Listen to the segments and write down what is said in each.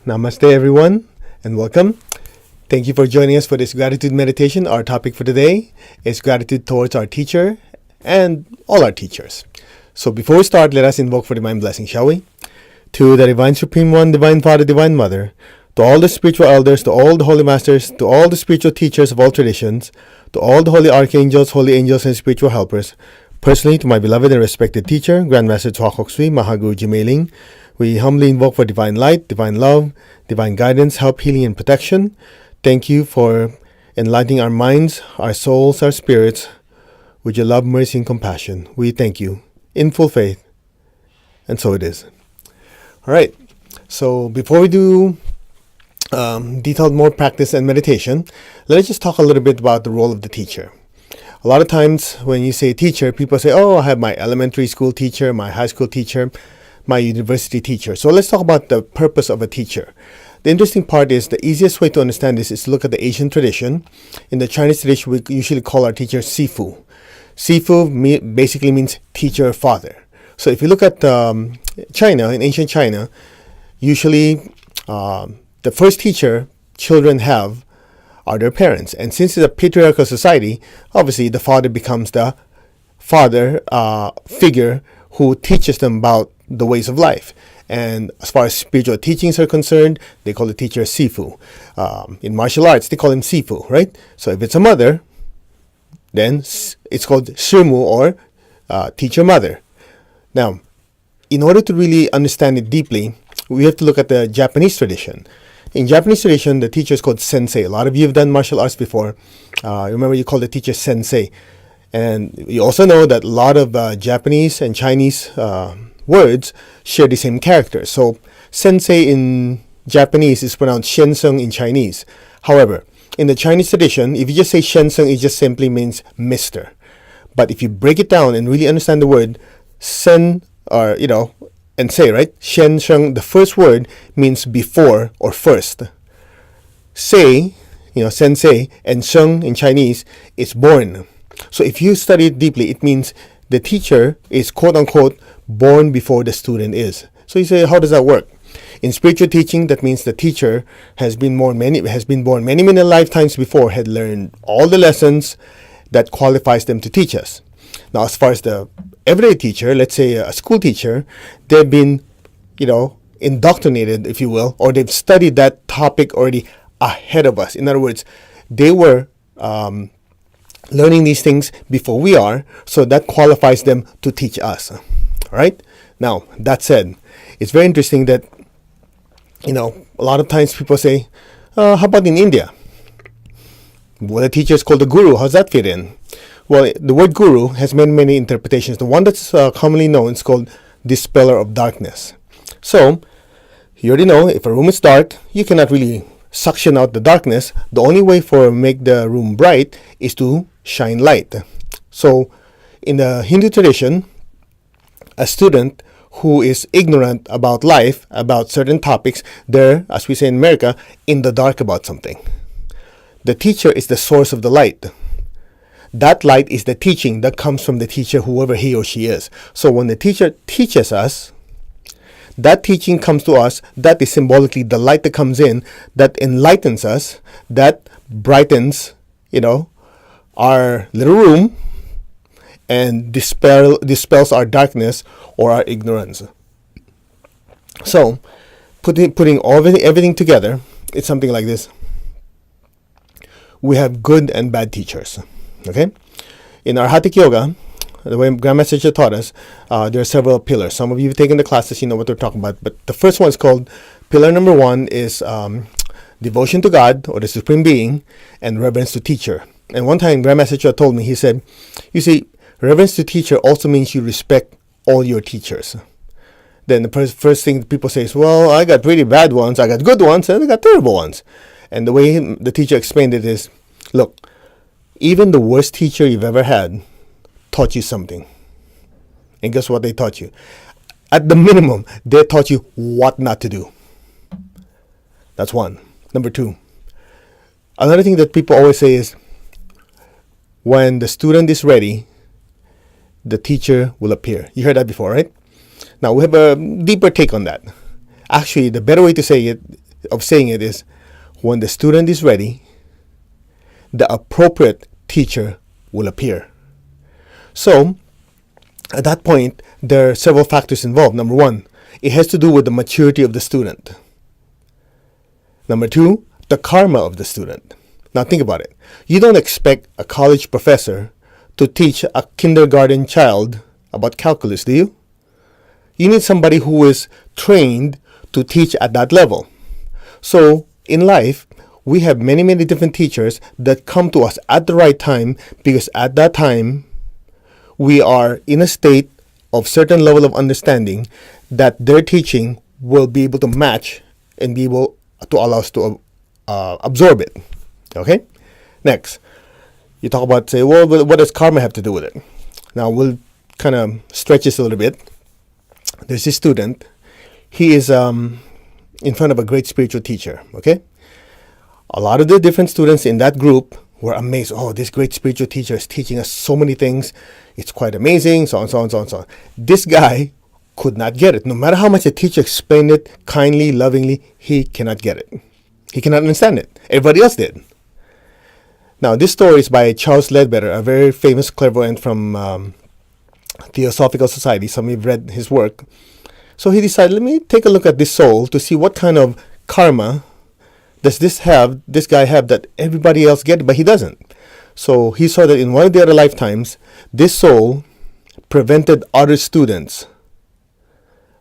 Namaste, everyone, and welcome. Thank you for joining us for this gratitude meditation. Our topic for today is gratitude towards our teacher and all our teachers. So before we start, let us invoke for divine blessing, shall we? To the Divine Supreme One, Divine Father, Divine Mother, to all the spiritual elders, to all the holy masters, to all the spiritual teachers of all traditions, to all the holy archangels, holy angels, and spiritual helpers, personally to my beloved and respected teacher, Grandmaster Chua Sui Mahaguru Jimeiling, we humbly invoke for divine light, divine love, divine guidance, help, healing, and protection. Thank you for enlightening our minds, our souls, our spirits with your love, mercy, and compassion. We thank you in full faith, and so it is. All right, so before we do detailed more practice and meditation, let us just talk a little bit about the role of the teacher. A lot of times when you say teacher, people say, oh, I have my elementary school teacher, my high school teacher, my university teacher. So let's talk about the purpose of a teacher. The interesting part is the easiest way to understand this is to look at the Asian tradition. In the Chinese tradition, we usually call our teacher Sifu. Sifu basically means teacher, father. So if you look at China, in ancient China, usually the first teacher children have are their parents. And since it's a patriarchal society, obviously the father becomes the father figure who teaches them about the ways of life. And as far as spiritual teachings are concerned, they call the teacher Sifu. In martial arts, they call him Sifu, right? So if it's a mother, then it's called Shimu, or teacher mother. Now, in order to really understand it deeply, we have to look at the Japanese tradition. In Japanese tradition, the teacher is called sensei. A lot of you have done martial arts before. Remember, you call the teacher sensei. And you also know that a lot of Japanese and Chinese words share the same character. So sensei in Japanese is pronounced shenseng in Chinese. However, in the Chinese tradition, if you just say shenseng, it just simply means mister. But if you break it down and really understand the word sen, or and say, right, shenseng, the first word means before or first. Sei, sensei, and sheng in Chinese is born. So if you study it deeply, it means the teacher is quote unquote born before the student is. So you say, how does that work? In spiritual teaching, that means the teacher has been born many lifetimes before, had learned all the lessons that qualifies them to teach us. Now, as far as the everyday teacher, let's say a school teacher, they've been, indoctrinated, if you will, or they've studied that topic already ahead of us. In other words, they were learning these things before we are, so that qualifies them to teach us. All right? Now, that said, it's very interesting that, a lot of times people say, how about in India? Well, the teacher is called the guru. How's that fit in? Well, the word guru has many interpretations. The one that's commonly known is called dispeller of darkness. So, you already know, if a room is dark, you cannot really suction out the darkness. The only way for make the room bright is to shine light. So, in the Hindu tradition, a student who is ignorant about life, about certain topics, they're, as we say in America, in the dark about something. The teacher is the source of the light. That light is the teaching that comes from the teacher, whoever he or she is. So when the teacher teaches us, that teaching comes to us, that is symbolically the light that comes in, that enlightens us, that brightens, our little room, and dispels our darkness or our ignorance. So, putting everything together, it's something like this. We have good and bad teachers. Okay? In our Hatha Yoga, the way Grandmaster Teacher taught us, there are several pillars. Some of you have taken the classes, you know what we're talking about. But the first one is called, pillar number 1 is devotion to God, or the Supreme Being, and reverence to teacher. And one time, Grandmaster Teacher told me, he said, you see, reverence to teacher also means you respect all your teachers. Then the first thing people say is, well, I got pretty bad ones, I got good ones, and I got terrible ones. And the way the teacher explained it is, look, even the worst teacher you've ever had taught you something. And guess what they taught you? At the minimum, they taught you what not to do. That's one. Number 2. Another thing that people always say is, when the student is ready, the teacher will appear. You heard that before, right? Now, we have a deeper take on that. Actually, the better way to say it of saying it is, when the student is ready, the appropriate teacher will appear. So, at that point, there are several factors involved. Number one, it has to do with the maturity of the student. Number two, the karma of the student. Now think about it. You don't expect a college professor to teach a kindergarten child about calculus, do you? You need somebody who is trained to teach at that level. So in life, we have many, many different teachers that come to us at the right time, because at that time, we are in a state of certain level of understanding that their teaching will be able to match and be able to allow us to absorb it. Okay? Next, you talk about, say, well, what does karma have to do with it? Now, we'll kind of stretch this a little bit. There's this student. He is in front of a great spiritual teacher. Okay? A lot of the different students in that group were amazed. Oh, this great spiritual teacher is teaching us so many things. It's quite amazing, so on, so on, so on, so on. This guy could not get it. No matter how much the teacher explained it kindly, lovingly, he cannot get it. He cannot understand it. Everybody else did. Now, this story is by Charles Ledbetter, a very famous clairvoyant from Theosophical Society. Some of you have read his work. So he decided, let me take a look at this soul to see what kind of karma does this guy have that everybody else gets, but he doesn't. So he saw that in one of the other lifetimes, this soul prevented other students,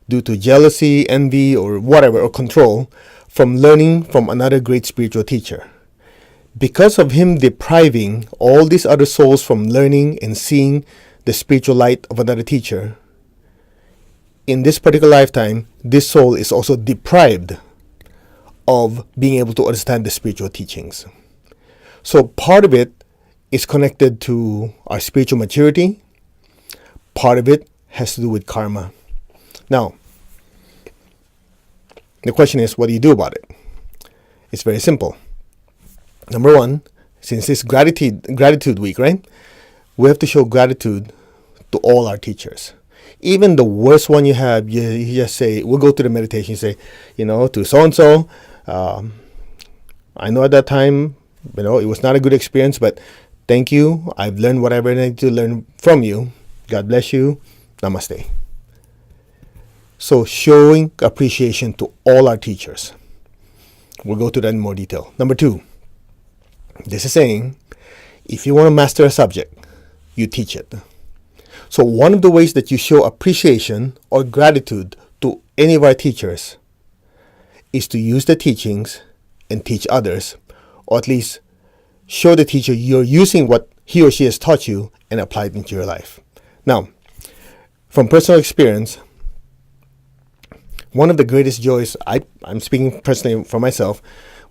due to jealousy, envy, or whatever, or control, from learning from another great spiritual teacher. Because of him depriving all these other souls from learning and seeing the spiritual light of another teacher, in this particular lifetime, this soul is also deprived of being able to understand the spiritual teachings. So part of it is connected to our spiritual maturity. Part of it has to do with karma. Now, the question is, what do you do about it? It's very simple. Number one, since it's gratitude week, right? We have to show gratitude to all our teachers. Even the worst one you have, you just say, we'll go to the meditation, you say, to so-and-so, I know at that time, it was not a good experience, but thank you. I've learned whatever I need to learn from you. God bless you. Namaste. So showing appreciation to all our teachers. We'll go to that in more detail. Number two, this is saying, if you want to master a subject, you teach it. So one of the ways that you show appreciation or gratitude to any of our teachers is to use the teachings and teach others, or at least show the teacher you're using what he or she has taught you and apply it into your life. Now, from personal experience, one of the greatest joys, I'm speaking personally for myself,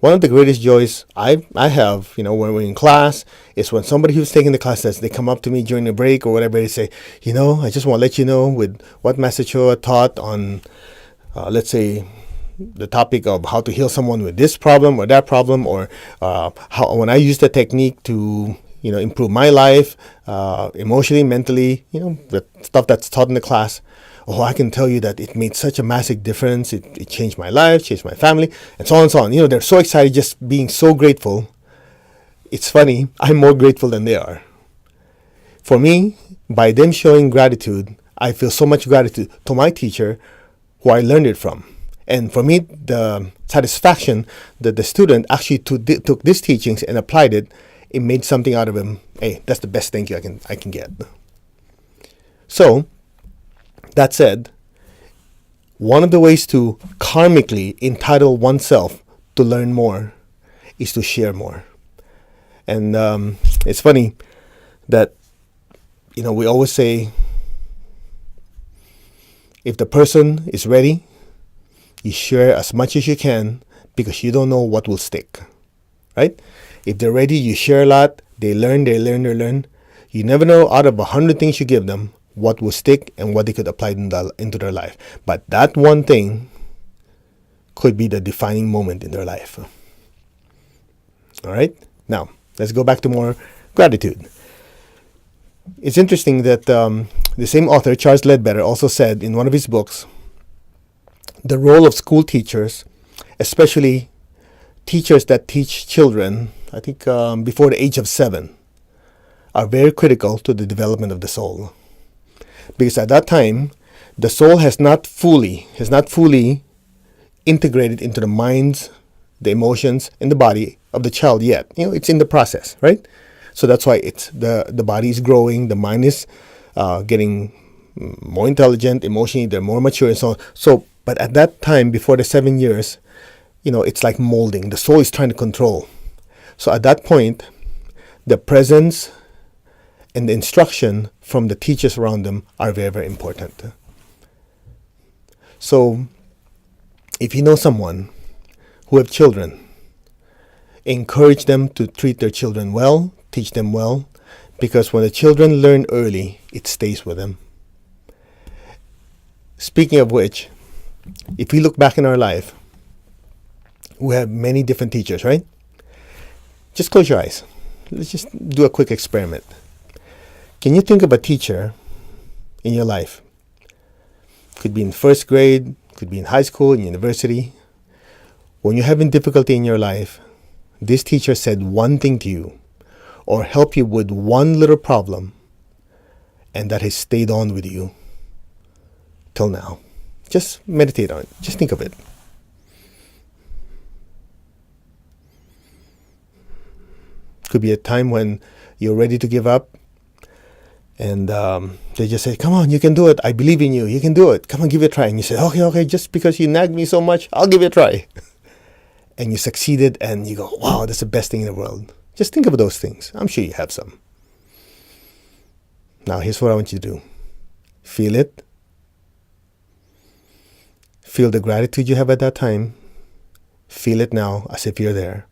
one of the greatest joys I have, when we're in class, is when somebody who's taking the class says, they come up to me during the break or whatever, they say, I just want to let you know with what Master Choa taught on, let's say, the topic of how to heal someone with this problem or that problem, or how when I use the technique to improve my life emotionally, mentally, the stuff that's taught in the class. Oh, I can tell you that it made such a massive difference. It changed my life, changed my family, and so on and so on. They're so excited, just being so grateful. It's funny, I'm more grateful than they are. For me, by them showing gratitude, I feel so much gratitude to my teacher who I learned it from. And for me, the satisfaction that the student actually took these teachings and applied it, it made something out of him. Hey, that's the best thank you I can get. So, that said, one of the ways to karmically entitle oneself to learn more is to share more. And it's funny that, we always say, if the person is ready, you share as much as you can, because you don't know what will stick, right? If they're ready, you share a lot. They learn. You never know, out of 100 things you give them, what will stick and what they could apply into their life. But that one thing could be the defining moment in their life. All right? Now, let's go back to more gratitude. It's interesting that the same author, Charles Ledbetter, also said in one of his books, the role of school teachers especially teachers that teach children, I think before the age of 7, are very critical to the development of the soul. Because at that time, the soul has not fully integrated into the minds, the emotions, and the body of the child yet. It's in the process, right? So that's why it's the body is growing, the mind is getting more intelligent, emotionally they're more mature, and so on. So, but at that time, before the 7 years, it's like molding. The soul is trying to control. So at that point, the presence and the instruction from the teachers around them are very, very important. So if you know someone who have children, encourage them to treat their children well, teach them well, because when the children learn early, it stays with them. Speaking of which, if we look back in our life, we have many different teachers, right? Just close your eyes. Let's just do a quick experiment. Can you think of a teacher in your life? Could be in first grade, could be in high school, in university. When you're having difficulty in your life, this teacher said one thing to you or helped you with one little problem, and that has stayed on with you till now. Just meditate on it. Just think of it. Could be a time when you're ready to give up, and they just say, come on, you can do it. I believe in you. You can do it. Come on, give it a try. And you say, okay, just because you nagged me so much, I'll give it a try. And you succeeded, and you go, wow, that's the best thing in the world. Just think of those things. I'm sure you have some. Now, here's what I want you to do. Feel it. Feel the gratitude you have at that time. Feel it now as if you're there.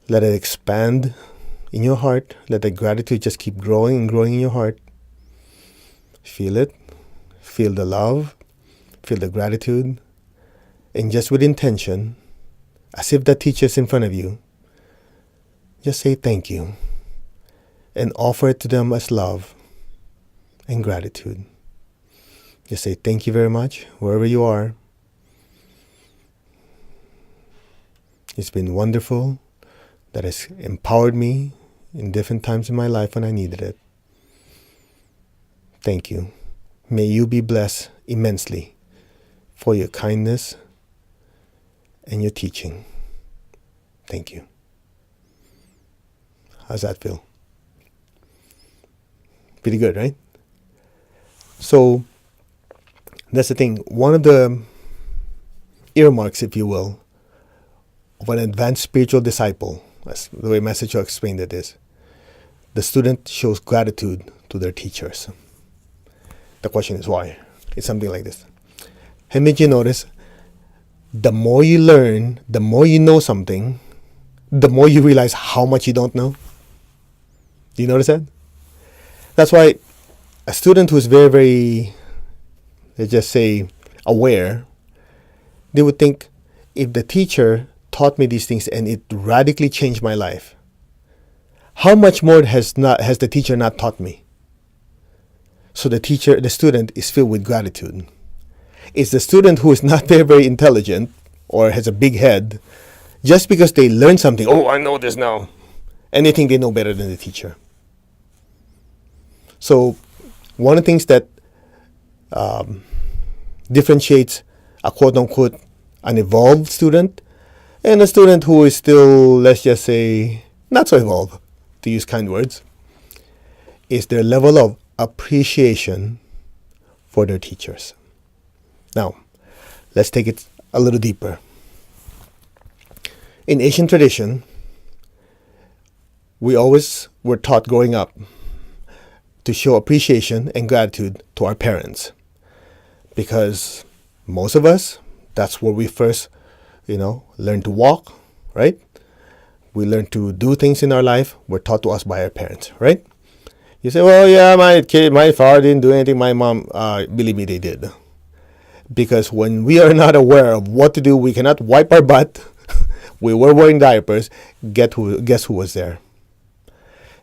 Let it expand in your heart. Let the gratitude just keep growing and growing in your heart. Feel it. Feel the love. Feel the gratitude. And just with intention, as if that teacher's in front of you, just say thank you. And offer it to them as love and gratitude. Just say thank you very much, wherever you are. It's been wonderful. That has empowered me in different times in my life when I needed it. Thank you. May you be blessed immensely for your kindness and your teaching. Thank you. How's that feel? Pretty good, right? So that's the thing. One of the earmarks, if you will, of an advanced spiritual disciple, that's the way Master Cho explained it, is the student shows gratitude to their teachers. The question is why? It's something like this. Haven't you noticed? The more you learn, the more you know something, the more you realize how much you don't know. Do you notice that? That's why a student who is very, very, let's just say, aware, they would think, if the teacher taught me these things and it radically changed my life, how much more has the teacher not taught me? So the student is filled with gratitude. It's the student who is not very, very intelligent or has a big head, just because they learn something, oh, I know this now, and they think they know better than the teacher. So one of the things that differentiates a quote-unquote an evolved student and a student who is still, let's just say, not so evolved, to use kind words, is their level of appreciation for their teachers. Now, let's take it a little deeper. In Asian tradition, we always were taught growing up to show appreciation and gratitude to our parents, because most of us, that's where we first, learn to walk, right? We learn to do things in our life. We're taught to us by our parents, right? You say, well, yeah, my father didn't do anything. My mom, believe me, they did. Because when we are not aware of what to do, we cannot wipe our butt. We were wearing diapers. Guess who was there?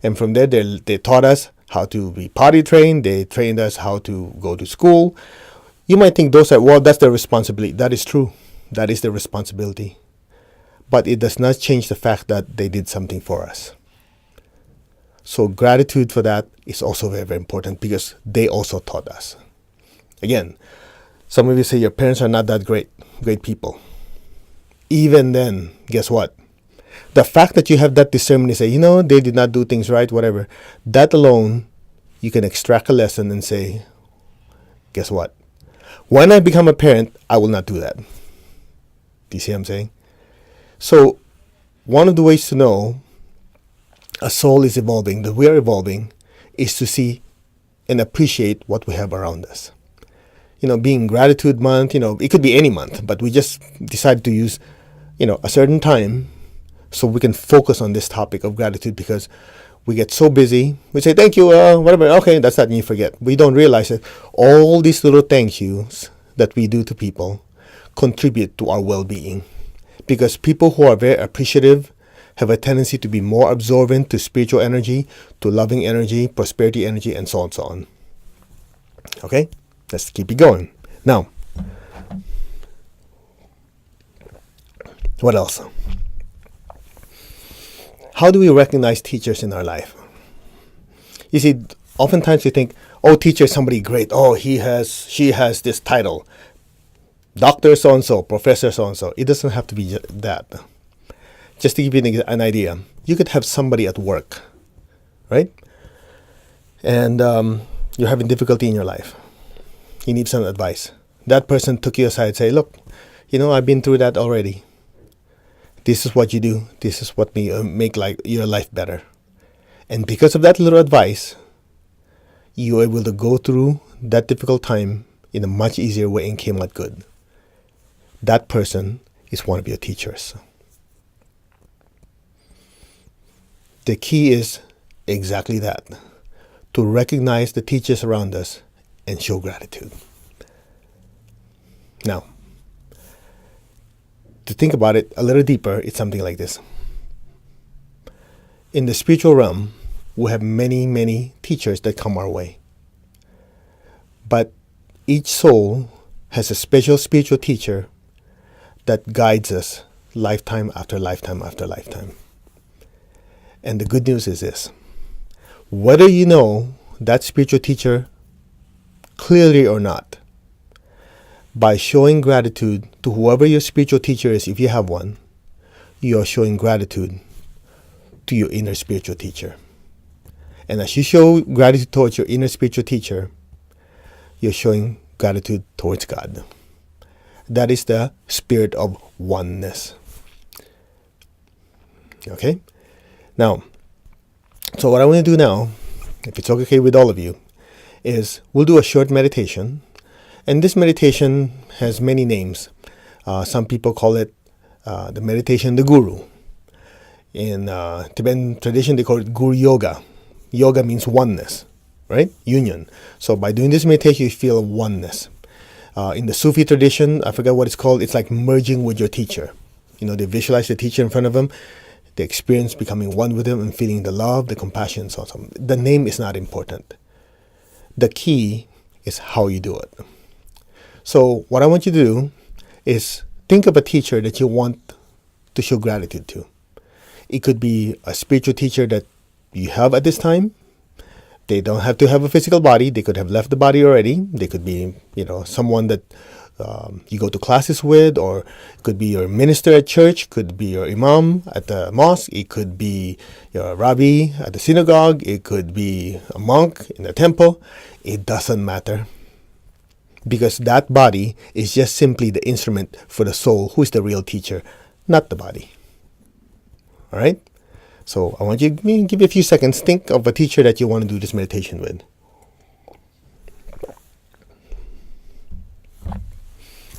And from there, they taught us how to be potty trained. They trained us how to go to school. You might think that's their responsibility. That is true. That is their responsibility. But it does not change the fact that they did something for us. So gratitude for that is also very, very important because they also taught us. Again, some of you say your parents are not that great people. Even then, guess what? The fact that you have that discernment, you say, they did not do things right, whatever. That alone, you can extract a lesson and say, guess what? When I become a parent, I will not do that. Do you see what I'm saying? So, one of the ways to know a soul is evolving, that we are evolving, is to see and appreciate what we have around us. Being gratitude month, it could be any month, but we just decided to use, a certain time so we can focus on this topic of gratitude because we get so busy. We say, thank you, whatever. Okay, that's that, and you forget. We don't realize that all these little thank yous that we do to people contribute to our well-being. Because people who are very appreciative have a tendency to be more absorbent to spiritual energy, to loving energy, prosperity energy, and so on and so on. Okay? Let's keep it going. Now, what else? How do we recognize teachers in our life? You see, oftentimes we think, teacher is somebody great. She has this title. Doctor so-and-so, professor so-and-so. It doesn't have to be that. Just to give you an idea, you could have somebody at work, right? And you're having difficulty in your life. You need some advice. That person took you aside and say, look, I've been through that already. This is what you do. This is what make your life better. And because of that little advice, you're able to go through that difficult time in a much easier way and came out good. That person is one of your teachers. The key is exactly that, to recognize the teachers around us and show gratitude. Now, to think about it a little deeper, it's something like this. In the spiritual realm, we have many, many teachers that come our way. But each soul has a special spiritual teacher that guides us lifetime after lifetime after lifetime. And the good news is this. Whether you know that spiritual teacher clearly or not, by showing gratitude to whoever your spiritual teacher is, if you have one, you are showing gratitude to your inner spiritual teacher. And as you show gratitude towards your inner spiritual teacher, you're showing gratitude towards God. That is the spirit of oneness. Okay? Now, so what I want to do now, if it's okay with all of you, is we'll do a short meditation. And this meditation has many names. Some people call it the meditation the Guru. In Tibetan tradition, they call it Guru Yoga. Yoga means oneness, right? Union. So by doing this meditation, you feel oneness. In the Sufi tradition, I forget what it's called. It's like merging with your teacher. They visualize the teacher in front of them. They experience becoming one with them and feeling the love, the compassion, so on. The name is not important. The key is how you do it. So what I want you to do is think of a teacher that you want to show gratitude to. It could be a spiritual teacher that you have at this time. They don't have to have a physical body. They could have left the body already. They could be, someone that you go to classes with, or it could be your minister at church, could be your imam at the mosque, it could be your rabbi at the synagogue, it could be a monk in the temple. It doesn't matter. Because that body is just simply the instrument for the soul, who is the real teacher, not the body. All right? So I want you to give you a few seconds. Think of a teacher that you want to do this meditation with.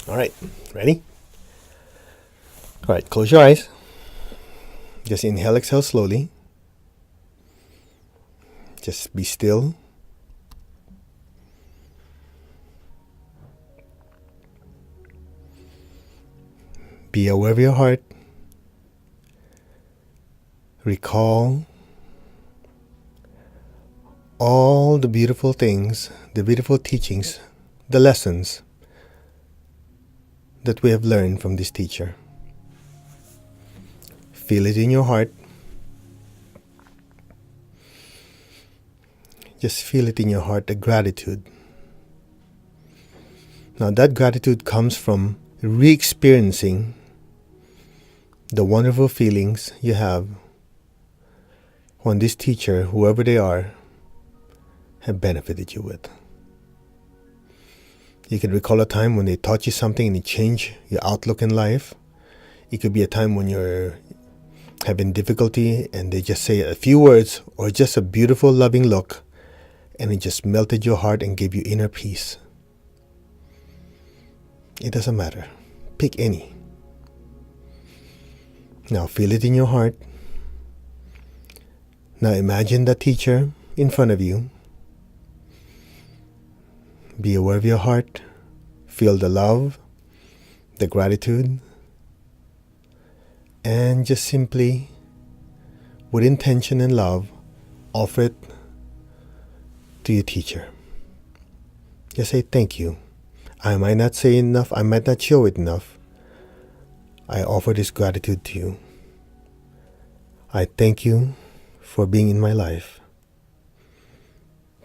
All right, ready? All right, close your eyes. Just inhale, exhale slowly. Just be still. Be aware of your heart. Recall all the beautiful things, the beautiful teachings, the lessons that we have learned from this teacher. Feel it in your heart. Just feel it in your heart, the gratitude. Now that gratitude comes from re-experiencing the wonderful feelings you have when this teacher, whoever they are, have benefited you with. You can recall a time when they taught you something and it changed your outlook in life. It could be a time when you're having difficulty and they just say a few words or just a beautiful, loving look, and it just melted your heart and gave you inner peace. It doesn't matter. Pick any. Now feel it in your heart. Now imagine that teacher in front of you. Be aware of your heart. Feel the love, the gratitude, and just simply, with intention and love, offer it to your teacher. Just say thank you. I might not say enough, I might not show it enough. I offer this gratitude to you. I thank you for being in my life.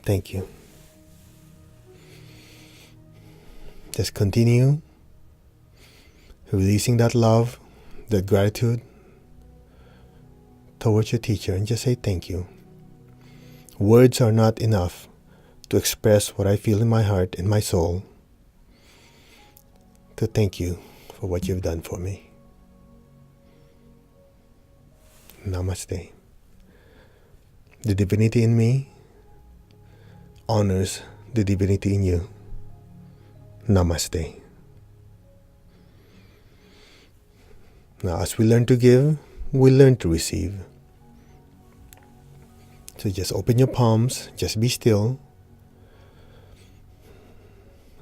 Thank you. Just continue releasing that love, that gratitude towards your teacher, and just say thank you. Words are not enough to express what I feel in my heart and my soul, to thank you for what you've done for me. Namaste. The divinity in me honors the divinity in you. Namaste. Now, as we learn to give, we learn to receive. So just open your palms, just be still.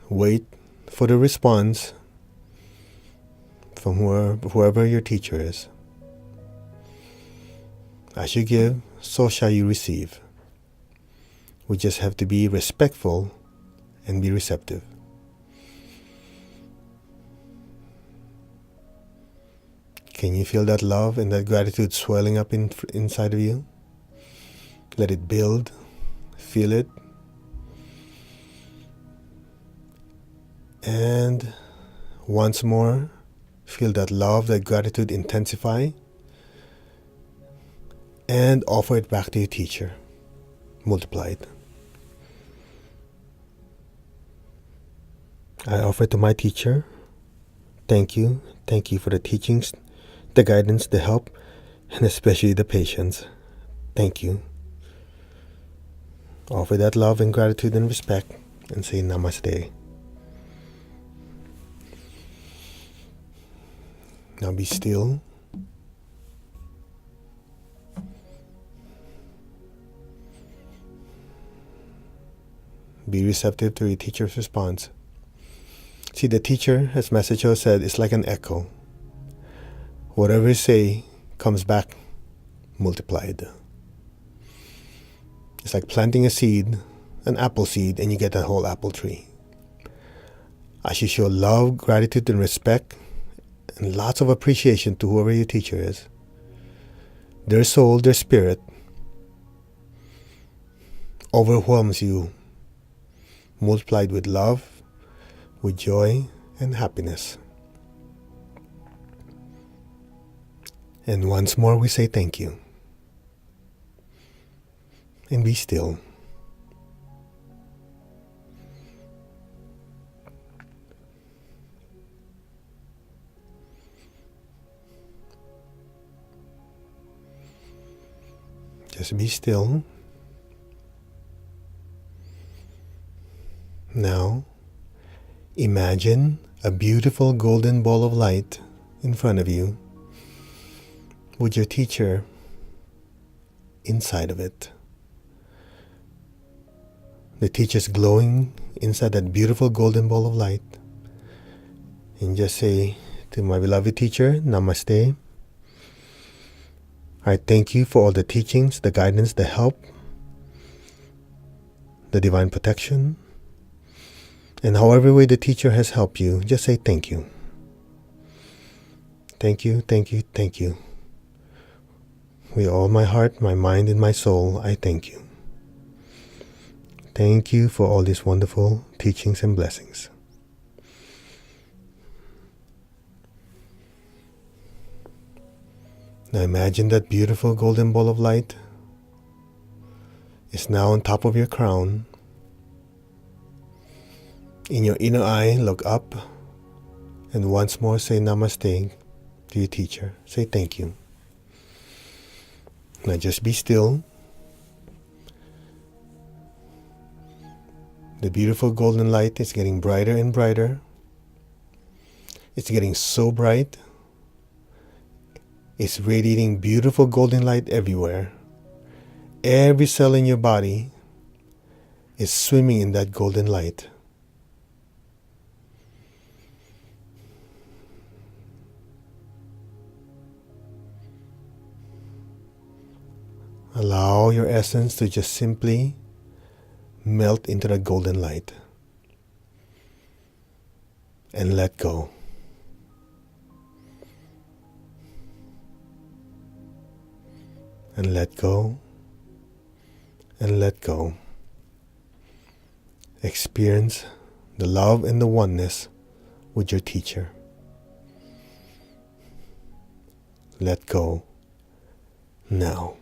Wait for the response from whoever your teacher is. As you give, so shall you receive. We just have to be respectful and be receptive. Can you feel that love and that gratitude swelling up inside of you? Let it build. Feel it. And once more, feel that love, that gratitude intensify. And offer it back to your teacher. Multiply it. I offer it to my teacher. Thank you. Thank you for the teachings, the guidance, the help, and especially the patience. Thank you. Offer that love and gratitude and respect and say namaste. Now be still. Be receptive to your teacher's response. See, the teacher, as Master said, is like an echo. Whatever you say comes back multiplied. It's like planting a seed, an apple seed, and you get a whole apple tree. As you show love, gratitude, and respect, and lots of appreciation to whoever your teacher is, their soul, their spirit, overwhelms you, multiplied with love, with joy, and happiness. And once more we say thank you. And be still. Just be still. Now, imagine a beautiful golden ball of light in front of you with your teacher inside of it. The teacher's glowing inside that beautiful golden ball of light. And just say to my beloved teacher, Namaste. I thank you for all the teachings, the guidance, the help, the divine protection. And however way the teacher has helped you, just say thank you. Thank you, thank you, thank you. With all my heart, my mind, and my soul, I thank you. Thank you for all these wonderful teachings and blessings. Now imagine that beautiful golden ball of light is now on top of your crown. In your inner eye, look up and once more say namaste to your teacher. Say thank you. Now just be still. The beautiful golden light is getting brighter and brighter. It's getting so bright. It's radiating beautiful golden light everywhere. Every cell in your body is swimming in that golden light. Allow your essence to just simply melt into the golden light and let go. And let go. And let go. Experience the love and the oneness with your teacher. Let go now.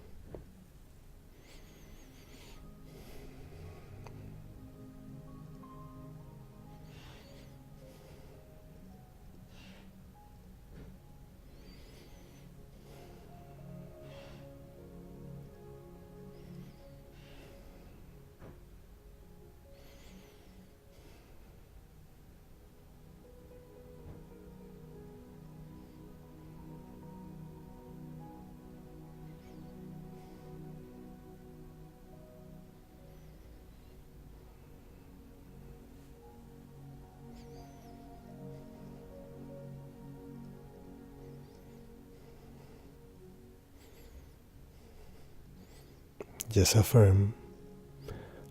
Just affirm,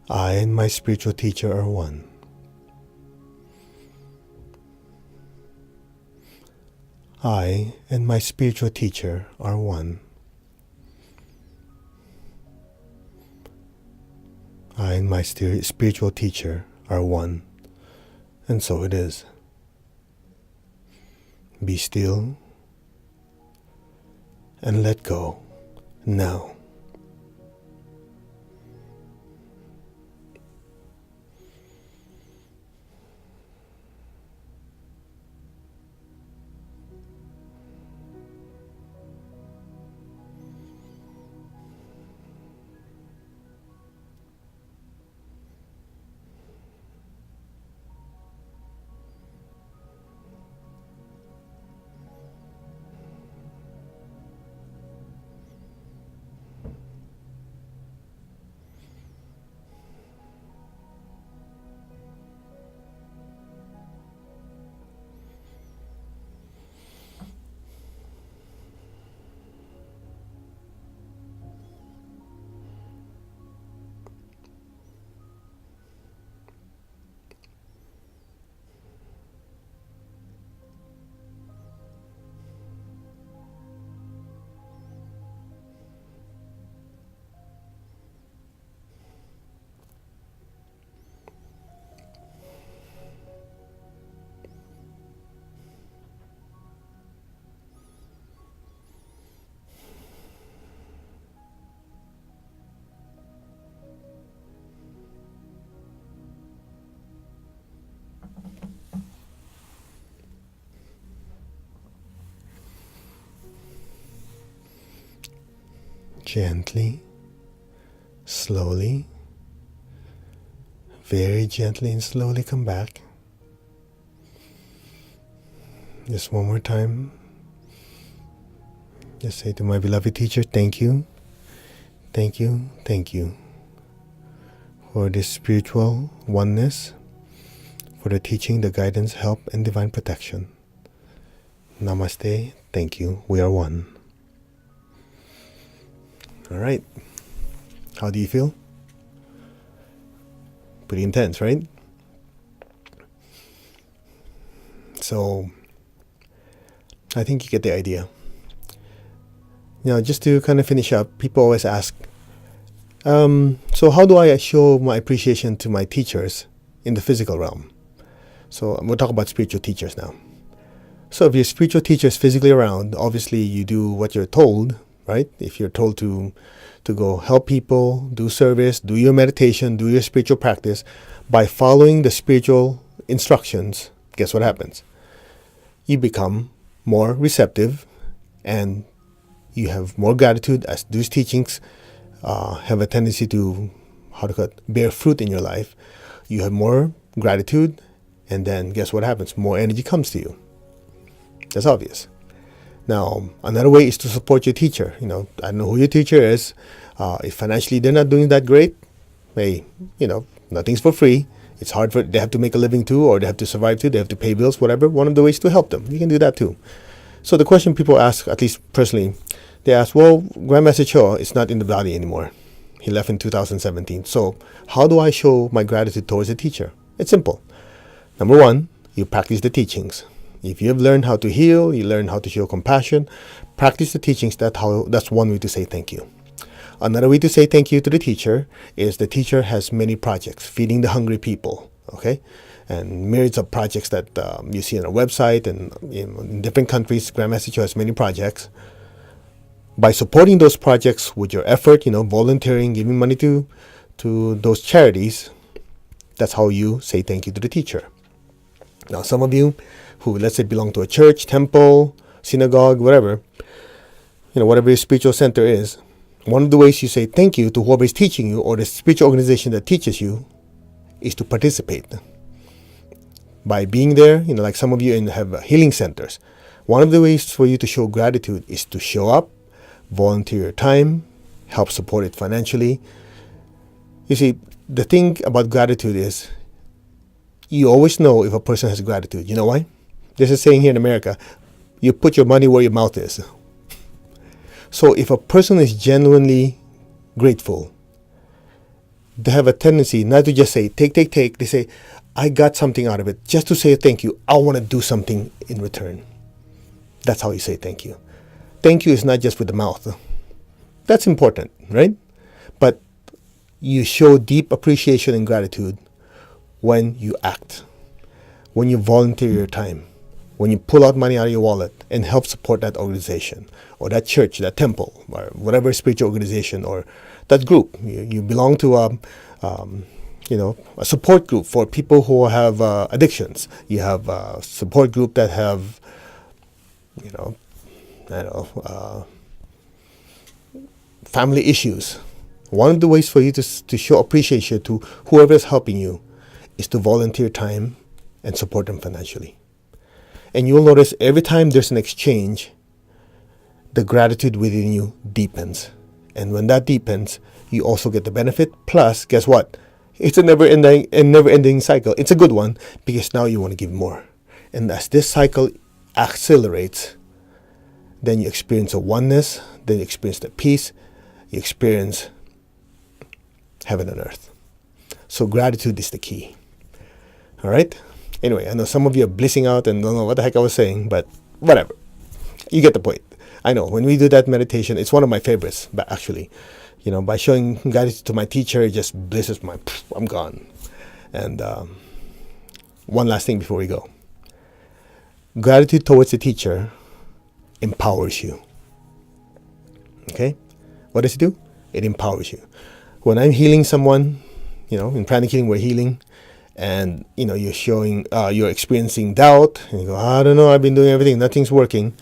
I and my spiritual teacher are one. I and my spiritual teacher are one. I and my spiritual teacher are one. And so it is. Be still and let go now. Gently, slowly, very gently and slowly come back. Just one more time. Just say to my beloved teacher, thank you, thank you, thank you for this spiritual oneness, for the teaching, the guidance, help, and divine protection. Namaste, thank you, we are one. All right. How do you feel? Pretty intense, right? So, I think you get the idea. Just to kind of finish up, people always ask, so how do I show my appreciation to my teachers in the physical realm? So we'll talk about spiritual teachers now. So if your spiritual teacher is physically around, obviously you do what you're told, right? If you're told to go help people, do service, do your meditation, do your spiritual practice, by following the spiritual instructions, guess what happens? You become more receptive and you have more gratitude as those teachings have a tendency to, bear fruit in your life. You have more gratitude, and then guess what happens? More energy comes to you. That's obvious. Now, another way is to support your teacher. I don't know who your teacher is. If financially they're not doing that great, hey, nothing's for free. It's hard they have to make a living too, or they have to survive too. They have to pay bills, whatever. One of the ways to help them. You can do that too. So the question people ask, at least personally, they ask, well, Grandmaster Cho is not in the body anymore. He left in 2017. So how do I show my gratitude towards the teacher? It's simple. Number one, you practice the teachings. If you have learned how to heal, you learn how to show compassion, practice the teachings. That's one way to say thank you. Another way to say thank you to the teacher is the teacher has many projects, feeding the hungry people, okay? And myriads of projects that you see on our website, and in different countries, Grandmaster Cho has many projects. By supporting those projects with your effort, volunteering, giving money to those charities, that's how you say thank you to the teacher. Now, some of you who, let's say, belong to a church, temple, synagogue, whatever your spiritual center is, one of the ways you say thank you to whoever is teaching you or the spiritual organization that teaches you is to participate. By being there, like some of you have healing centers. One of the ways for you to show gratitude is to show up, volunteer your time, help support it financially. You see, the thing about gratitude is you always know if a person has gratitude. You know why? There's a saying here in America, you put your money where your mouth is. So if a person is genuinely grateful, they have a tendency not to just say, take. They say, I got something out of it. Just to say thank you, I want to do something in return. That's how you say thank you. Thank you is not just with the mouth. That's important, right? But you show deep appreciation and gratitude when you act, when you volunteer your time, when you pull out money out of your wallet and help support that organization or that church, that temple, or whatever spiritual organization or that group. You belong to a support group for people who have addictions. You have a support group that have, family issues. One of the ways for you to show appreciation to whoever is helping you is to volunteer time and support them financially. And you'll notice every time there's an exchange, the gratitude within you deepens. And when that deepens, you also get the benefit. Plus, guess what? It's a never-ending cycle. It's a good one because now you want to give more. And as this cycle accelerates, then you experience a oneness, then you experience the peace, you experience heaven and earth. So gratitude is the key. All right? Anyway, I know some of you are blissing out and don't know what the heck I was saying, but whatever. You get the point. I know when we do that meditation, it's one of my favorites, but actually, by showing gratitude to my teacher, it just blisses I'm gone. And one last thing before we go. Gratitude towards the teacher empowers you. Okay? What does it do? It empowers you. When I'm healing someone, in pranic healing, we're healing, and you're experiencing doubt, and you go, I don't know, I've been doing everything, nothing's working.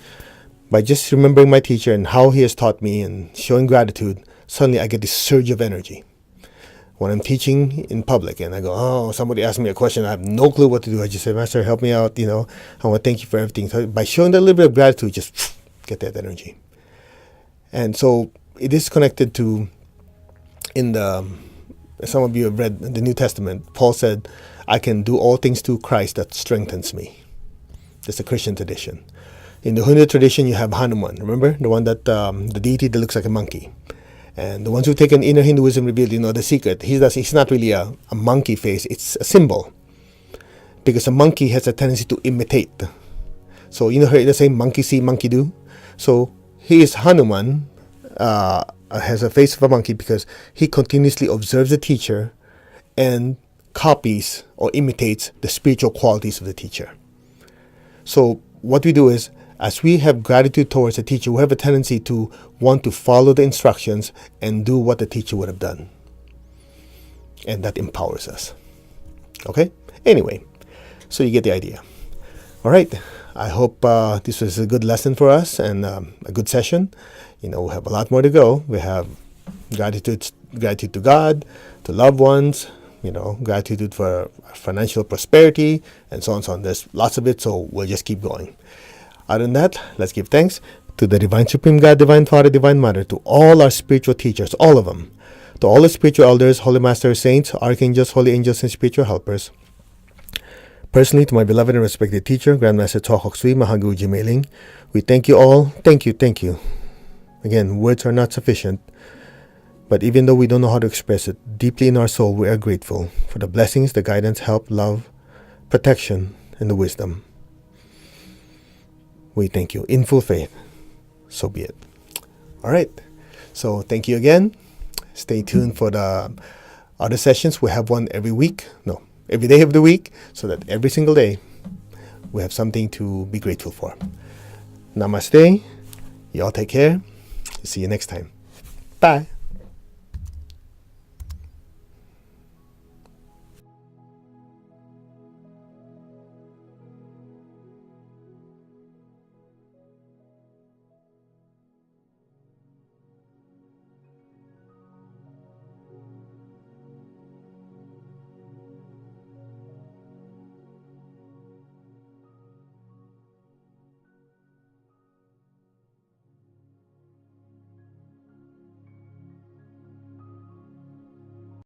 By just remembering my teacher and how he has taught me and showing gratitude, suddenly I get this surge of energy. When I'm teaching in public and I go, somebody asked me a question, I have no clue what to do. I just say, Master, help me out. I want to thank you for everything. So by showing that little bit of gratitude, just get that energy. And so it is connected to, some of you have read the New Testament. Paul said, I can do all things through Christ that strengthens me. That's the Christian tradition. In the Hindu tradition, you have Hanuman. Remember? The one that, the deity that looks like a monkey. And the ones who've taken inner Hinduism revealed, the secret. He's not really a monkey face. It's a symbol. Because a monkey has a tendency to imitate. So you know the saying, monkey see, monkey do. So he is Hanuman, has a face of a monkey because he continuously observes the teacher and copies or imitates the spiritual qualities of the teacher. So what we do is, as we have gratitude towards the teacher, we have a tendency to want to follow the instructions and do what the teacher would have done. And that empowers us. Okay? Anyway, so you get the idea. All right. I hope this was a good lesson for us and a good session. We have a lot more to go. We have gratitude to God, to loved ones, gratitude for financial prosperity, and so on and so on. There's lots of it, so we'll just keep going. Other than that, let's give thanks to the Divine Supreme God, Divine Father, Divine Mother, to all our spiritual teachers, all of them, to all the spiritual elders, holy masters, saints, archangels, holy angels, and spiritual helpers. Personally, to my beloved and respected teacher, Grandmaster Tokok Sui Mahaguji Meiling, we thank you all. Thank you. Again, words are not sufficient, but even though we don't know how to express it, deeply in our soul we are grateful for the blessings, the guidance, help, love, protection, and the wisdom. We thank you in full faith. So be it. All right. So thank you again. Stay tuned for the other sessions. We have one every day of the week, so that every single day we have something to be grateful for. Namaste. You all take care. See you next time. Bye.